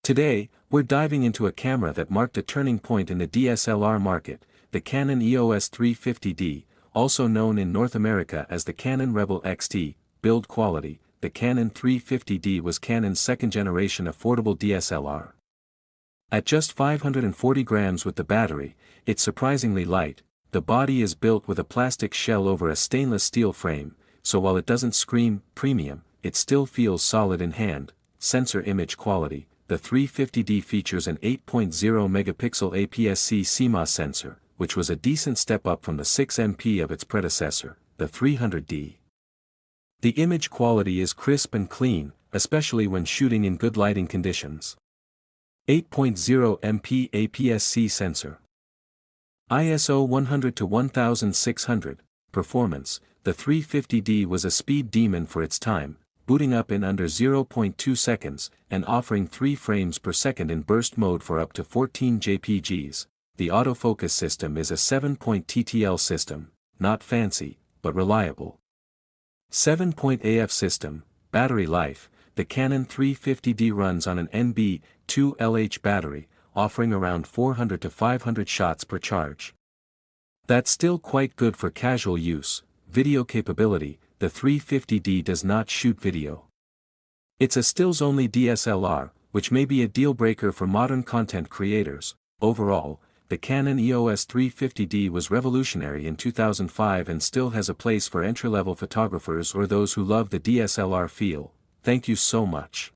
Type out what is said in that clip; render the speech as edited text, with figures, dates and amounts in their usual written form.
Today, we're diving into a camera that marked a turning point in the DSLR market, the Canon EOS 350D, also known in North America as the Canon reveiw XT. Build quality: the Canon 350D was Canon's second-generation affordable DSLR. At just 540 grams with the battery, it's surprisingly light. The body is built with a plastic shell over a stainless steel frame, so while it doesn't scream premium, it still feels solid in hand. Sensor image quality: the 350D features an 8.0 megapixel APS-C CMOS sensor, which was a decent step up from the 6 MP of its predecessor, the 300D. The image quality is crisp and clean, especially when shooting in good lighting conditions. 8.0 MP APS-C sensor. ISO 100-1600. Performance: the 350D was a speed demon for its time, booting up in under 0.2 seconds, and offering 3 frames per second in burst mode for up to 14 JPGs. The autofocus system is a 7-point TTL system, not fancy, but reliable. 7-point AF system. Battery life: the Canon 350D runs on an NB2LH battery, offering around 400 to 500 shots per charge. That's still quite good for casual use. Video capability: the 350D does not shoot video. It's a stills-only DSLR, which may be a deal-breaker for modern content creators. Overall, the Canon EOS 350D was revolutionary in 2005 and still has a place for entry-level photographers or those who love the DSLR feel. Thank you so much.